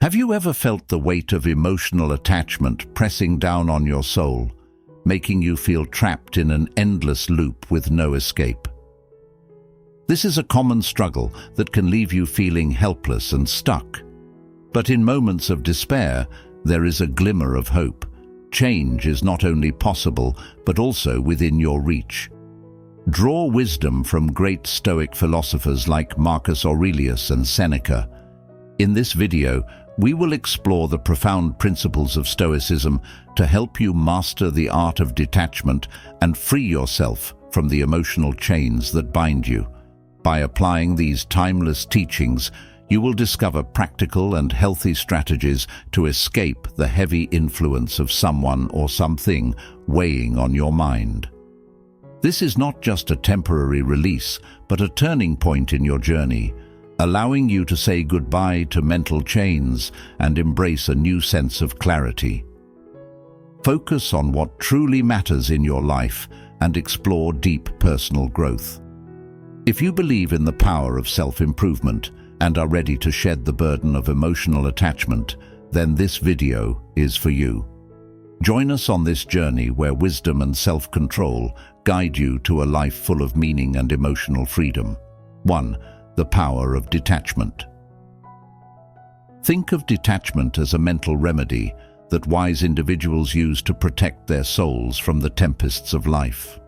Have you ever felt the weight of emotional attachment pressing down on your soul, making you feel trapped in an endless loop with no escape? This is a common struggle that can leave you feeling helpless and stuck. But in moments of despair, there is a glimmer of hope. Change is not only possible, but also within your reach. Draw wisdom from great Stoic philosophers like Marcus Aurelius and Seneca. In this video, we will explore the profound principles of Stoicism to help you master the art of detachment and free yourself from the emotional chains that bind you. By applying these timeless teachings, you will discover practical and healthy strategies to escape the heavy influence of someone or something weighing on your mind. This is not just a temporary release, but a turning point in your journey, allowing you to say goodbye to mental chains and embrace a new sense of clarity. Focus on what truly matters in your life and explore deep personal growth. If you believe in the power of self-improvement and are ready to shed the burden of emotional attachment, then this video is for you. Join us on this journey where wisdom and self-control guide you to a life full of meaning and emotional freedom. 1. The power of detachment. Think of detachment as a mental remedy that wise individuals use to protect their souls from the tempests of life.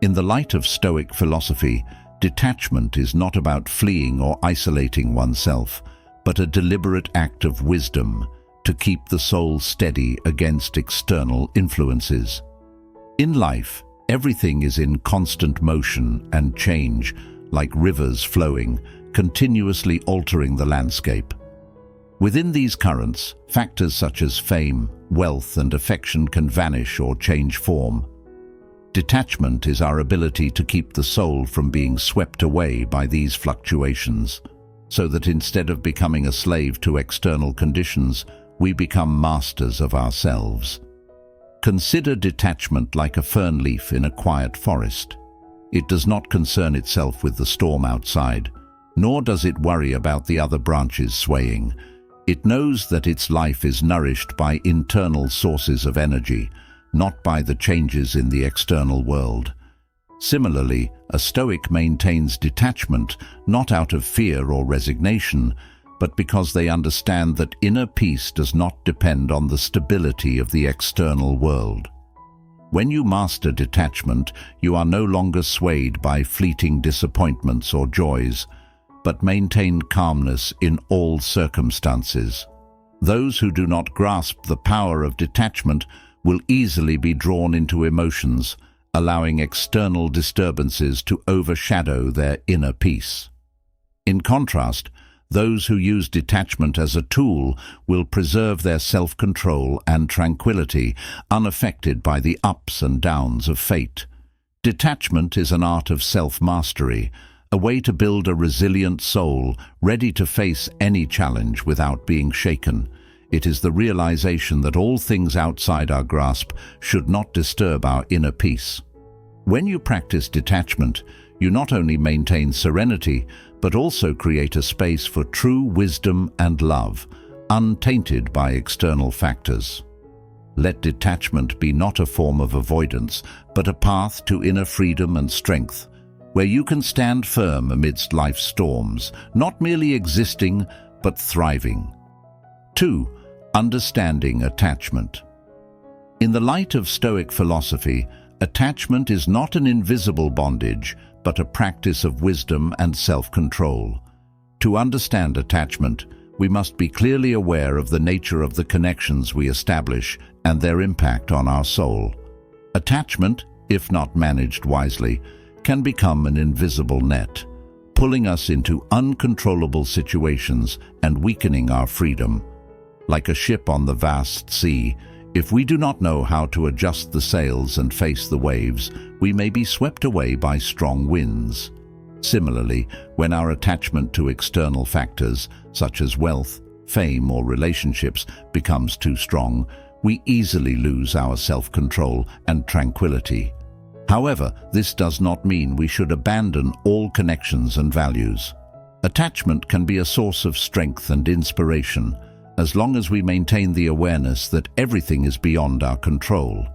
In the light of Stoic philosophy, detachment is not about fleeing or isolating oneself, but a deliberate act of wisdom to keep the soul steady against external influences. In life, everything is in constant motion and change, like rivers flowing, continuously altering the landscape. Within these currents, factors such as fame, wealth, and affection can vanish or change form. Detachment is our ability to keep the soul from being swept away by these fluctuations, so that instead of becoming a slave to external conditions, we become masters of ourselves. Consider detachment like a fern leaf in a quiet forest. It does not concern itself with the storm outside, nor does it worry about the other branches swaying. It knows that its life is nourished by internal sources of energy, not by the changes in the external world. Similarly, a Stoic maintains detachment not out of fear or resignation, but because they understand that inner peace does not depend on the stability of the external world. When you master detachment, you are no longer swayed by fleeting disappointments or joys, but maintain calmness in all circumstances. Those who do not grasp the power of detachment will easily be drawn into emotions, allowing external disturbances to overshadow their inner peace. In contrast, those who use detachment as a tool will preserve their self-control and tranquility, unaffected by the ups and downs of fate. Detachment is an art of self-mastery, a way to build a resilient soul ready to face any challenge without being shaken. It is the realization that all things outside our grasp should not disturb our inner peace. When you practice detachment, you not only maintain serenity, but also create a space for true wisdom and love, untainted by external factors. Let detachment be not a form of avoidance, but a path to inner freedom and strength, where you can stand firm amidst life's storms, not merely existing, but thriving. 2. Understanding attachment. In the light of Stoic philosophy, attachment is not an invisible bondage, but a practice of wisdom and self-control. To understand attachment, we must be clearly aware of the nature of the connections we establish and their impact on our soul. Attachment, if not managed wisely, can become an invisible net, pulling us into uncontrollable situations and weakening our freedom. Like a ship on the vast sea, if we do not know how to adjust the sails and face the waves, we may be swept away by strong winds. Similarly, when our attachment to external factors, such as wealth, fame, or relationships, becomes too strong, we easily lose our self-control and tranquility. However, this does not mean we should abandon all connections and values. Attachment can be a source of strength and inspiration, as long as we maintain the awareness that everything is beyond our control.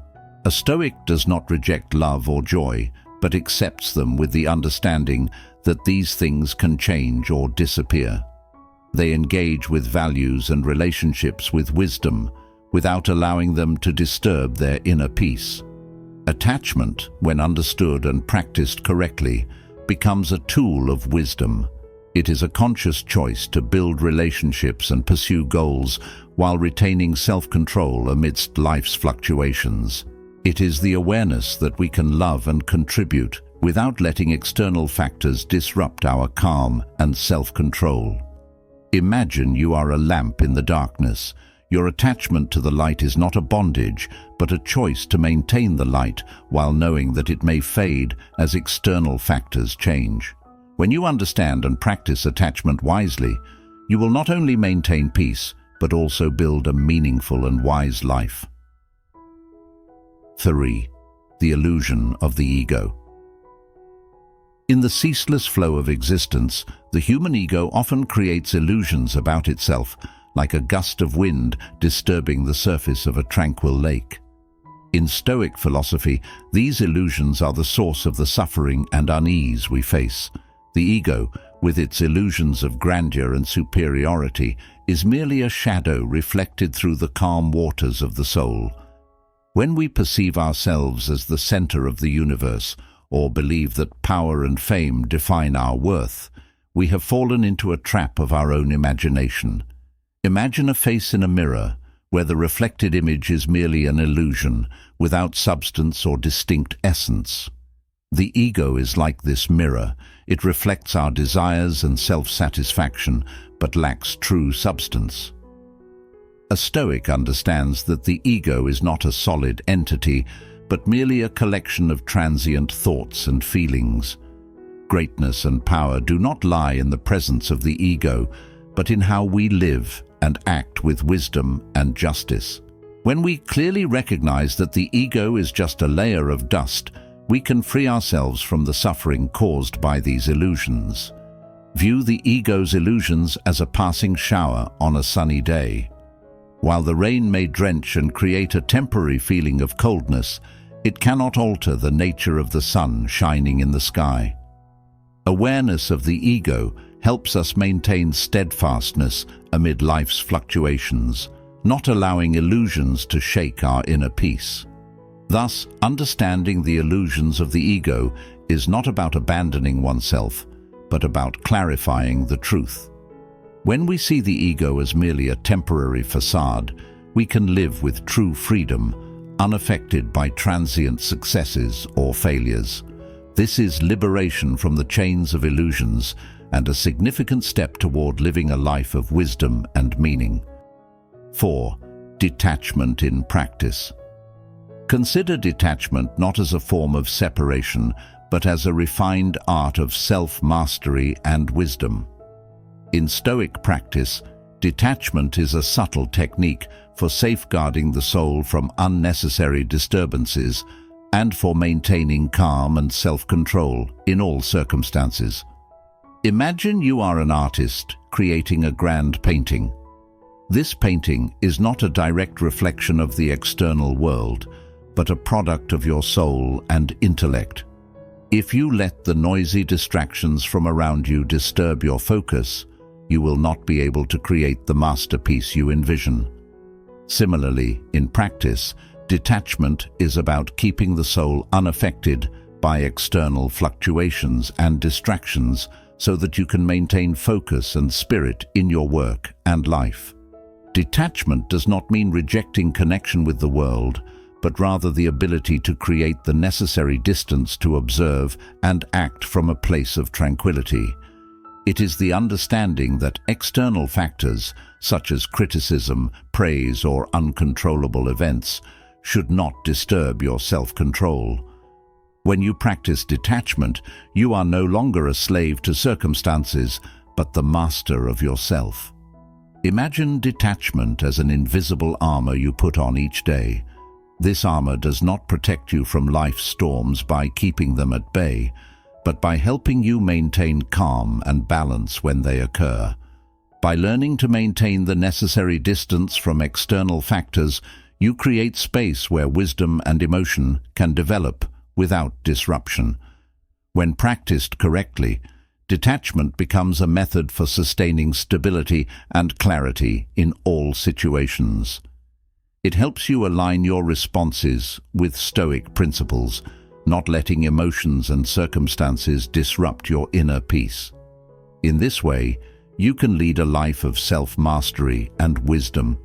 A Stoic does not reject love or joy, but accepts them with the understanding that these things can change or disappear. They engage with values and relationships with wisdom, without allowing them to disturb their inner peace. Attachment, when understood and practiced correctly, becomes a tool of wisdom. It is a conscious choice to build relationships and pursue goals while retaining self-control amidst life's fluctuations. It is the awareness that we can love and contribute without letting external factors disrupt our calm and self-control. Imagine you are a lamp in the darkness. Your attachment to the light is not a bondage, but a choice to maintain the light while knowing that it may fade as external factors change. When you understand and practice attachment wisely, you will not only maintain peace, but also build a meaningful and wise life. 3. The illusion of the ego. In the ceaseless flow of existence, the human ego often creates illusions about itself, like a gust of wind disturbing the surface of a tranquil lake. In Stoic philosophy, these illusions are the source of the suffering and unease we face. The ego, with its illusions of grandeur and superiority, is merely a shadow reflected through the calm waters of the soul. When we perceive ourselves as the center of the universe, or believe that power and fame define our worth, we have fallen into a trap of our own imagination. Imagine a face in a mirror, where the reflected image is merely an illusion, without substance or distinct essence. The ego is like this mirror. It reflects our desires and self-satisfaction, but lacks true substance. A Stoic understands that the ego is not a solid entity, but merely a collection of transient thoughts and feelings. Greatness and power do not lie in the presence of the ego, but in how we live and act with wisdom and justice. When we clearly recognize that the ego is just a layer of dust, we can free ourselves from the suffering caused by these illusions. View the ego's illusions as a passing shower on a sunny day. While the rain may drench and create a temporary feeling of coldness, it cannot alter the nature of the sun shining in the sky. Awareness of the ego helps us maintain steadfastness amid life's fluctuations, not allowing illusions to shake our inner peace. Thus, understanding the illusions of the ego is not about abandoning oneself, but about clarifying the truth. When we see the ego as merely a temporary facade, we can live with true freedom, unaffected by transient successes or failures. This is liberation from the chains of illusions and a significant step toward living a life of wisdom and meaning. 4. Detachment in practice. Consider detachment not as a form of separation, but as a refined art of self-mastery and wisdom. In Stoic practice, detachment is a subtle technique for safeguarding the soul from unnecessary disturbances and for maintaining calm and self-control in all circumstances. Imagine you are an artist creating a grand painting. This painting is not a direct reflection of the external world, but a product of your soul and intellect. If you let the noisy distractions from around you disturb your focus, you will not be able to create the masterpiece you envision. Similarly, in practice, detachment is about keeping the soul unaffected by external fluctuations and distractions so that you can maintain focus and spirit in your work and life. Detachment does not mean rejecting connection with the world, but rather the ability to create the necessary distance to observe and act from a place of tranquility. It is the understanding that external factors, such as criticism, praise, or uncontrollable events, should not disturb your self-control. When you practice detachment, you are no longer a slave to circumstances, but the master of yourself. Imagine detachment as an invisible armor you put on each day. This armor does not protect you from life's storms by keeping them at bay, but by helping you maintain calm and balance when they occur. By learning to maintain the necessary distance from external factors, you create space where wisdom and emotion can develop without disruption. When practiced correctly, detachment becomes a method for sustaining stability and clarity in all situations. It helps you align your responses with Stoic principles, not letting emotions and circumstances disrupt your inner peace. In this way, you can lead a life of self-mastery and wisdom,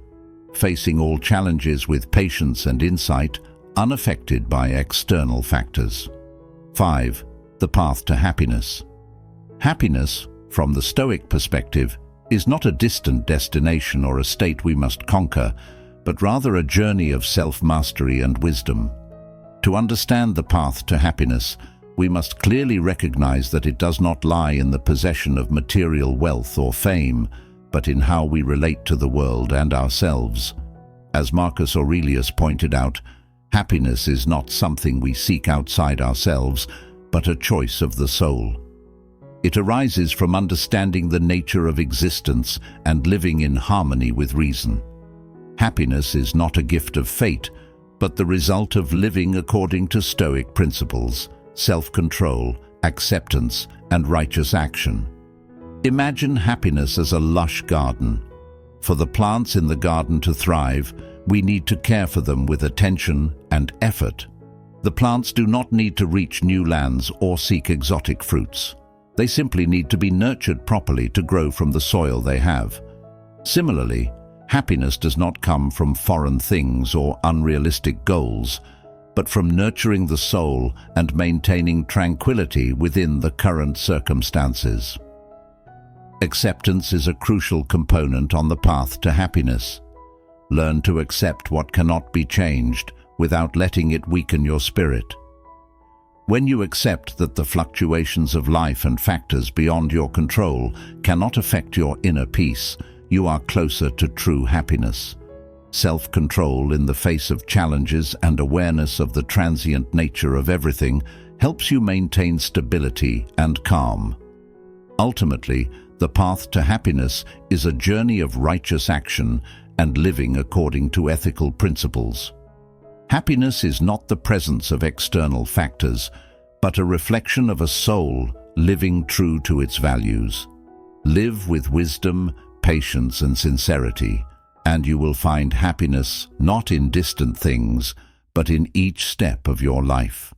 facing all challenges with patience and insight, unaffected by external factors. 5. The path to happiness. Happiness, from the Stoic perspective, is not a distant destination or a state we must conquer, but rather a journey of self-mastery and wisdom. To understand the path to happiness, we must clearly recognize that it does not lie in the possession of material wealth or fame, but in how we relate to the world and ourselves. As Marcus Aurelius pointed out, happiness is not something we seek outside ourselves, but a choice of the soul. It arises from understanding the nature of existence and living in harmony with reason. Happiness is not a gift of fate, but the result of living according to Stoic principles, self-control, acceptance, and righteous action. Imagine happiness as a lush garden. For the plants in the garden to thrive, we need to care for them with attention and effort. The plants do not need to reach new lands or seek exotic fruits. They simply need to be nurtured properly to grow from the soil they have. Similarly, happiness does not come from foreign things or unrealistic goals, but from nurturing the soul and maintaining tranquility within the current circumstances. Acceptance is a crucial component on the path to happiness. Learn to accept what cannot be changed without letting it weaken your spirit. When you accept that the fluctuations of life and factors beyond your control cannot affect your inner peace, you are closer to true happiness. Self-control in the face of challenges and awareness of the transient nature of everything helps you maintain stability and calm. Ultimately, the path to happiness is a journey of righteous action and living according to ethical principles. Happiness is not the presence of external factors, but a reflection of a soul living true to its values. Live with wisdom, patience, and sincerity, and you will find happiness not in distant things, but in each step of your life.